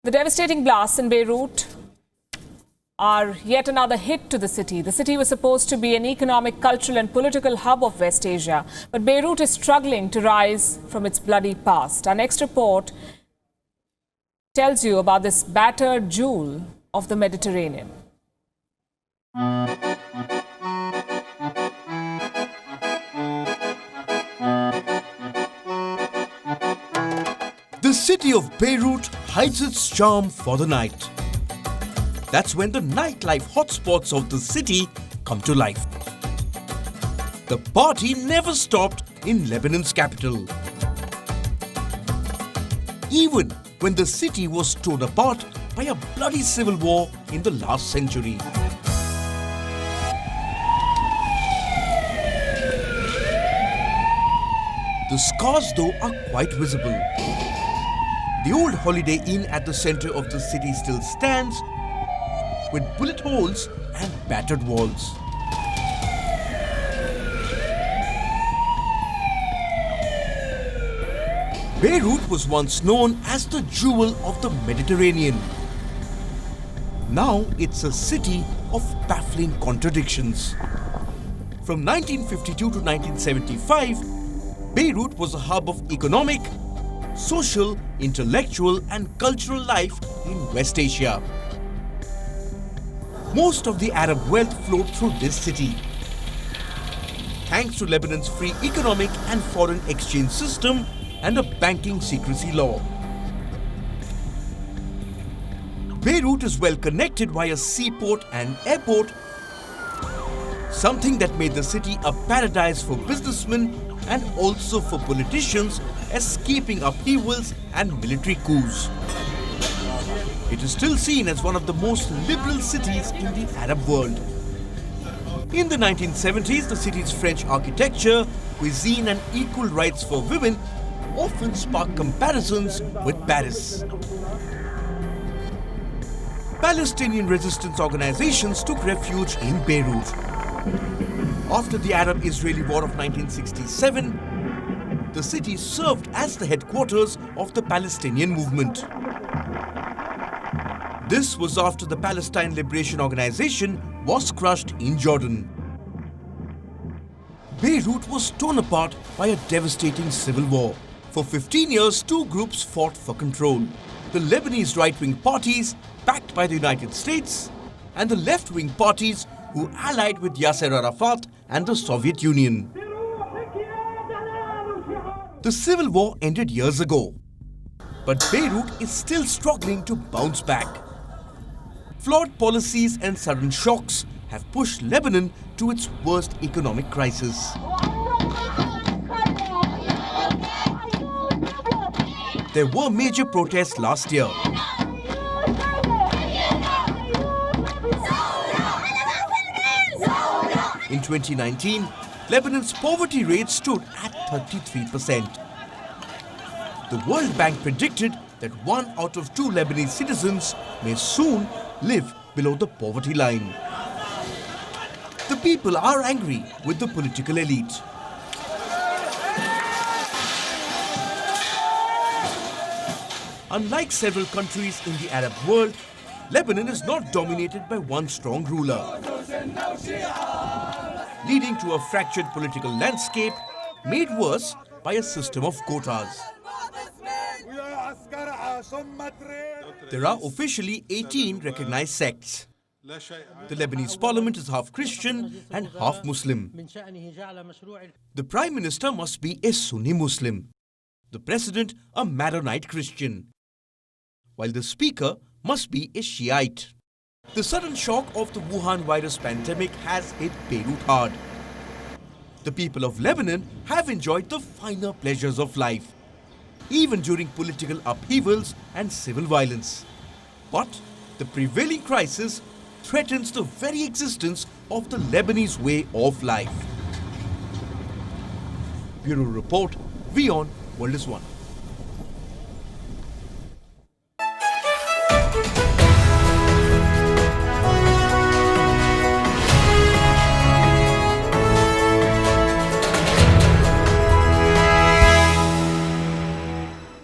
The devastating blasts in Beirut are yet another hit to the city. The city was supposed to be an economic, cultural and political hub of West Asia. But Beirut is struggling to rise from its bloody past. Our next report tells you about this battered jewel of the Mediterranean. The city of Beirut hides its charm for the night. That's when the nightlife hotspots of the city come to life. The party never stopped in Lebanon's capital. Even when the city was torn apart by a bloody civil war in the last century. The scars, though, are quite visible. The old Holiday Inn at the center of the city still stands, with bullet holes and battered walls. Beirut was once known as the jewel of the Mediterranean. Now it's a city of baffling contradictions. From 1952 to 1975, Beirut was a hub of economic, social, intellectual and cultural life in West Asia. Most of the Arab wealth flowed through this city. Thanks to Lebanon's free economic and foreign exchange system and a banking secrecy law. Beirut is well connected via seaport and airport, something that made the city a paradise for businessmen and also for politicians escaping upheavals and military coups. It is still seen as one of the most liberal cities in the Arab world. In the 1970s, the city's French architecture, cuisine and equal rights for women often sparked comparisons with Paris. Palestinian resistance organizations took refuge in Beirut. After the Arab-Israeli War of 1967, the city served as the headquarters of the Palestinian movement. This was after the Palestine Liberation Organization was crushed in Jordan. Beirut was torn apart by a devastating civil war. For 15 years, two groups fought for control. The Lebanese right-wing parties, backed by the United States, and the left-wing parties who allied with Yasser Arafat and the Soviet Union. The civil war ended years ago, but Beirut is still struggling to bounce back. Flawed policies and sudden shocks have pushed Lebanon to its worst economic crisis. There were major protests last year. In 2019, Lebanon's poverty rate stood at 33%. The World Bank predicted that 1 out of 2 Lebanese citizens may soon live below the poverty line. The people are angry with the political elite. Unlike several countries in the Arab world, Lebanon is not dominated by one strong ruler, leading to a fractured political landscape made worse by a system of quotas. There are officially 18 recognized sects. The Lebanese parliament is half Christian and half Muslim. The Prime Minister must be a Sunni Muslim, the President a Maronite Christian, while the Speaker must be a Shiite. The sudden shock of the Wuhan virus pandemic has hit Beirut hard. The people of Lebanon have enjoyed the finer pleasures of life, even during political upheavals and civil violence. But the prevailing crisis threatens the very existence of the Lebanese way of life. Bureau Report, WION World is One.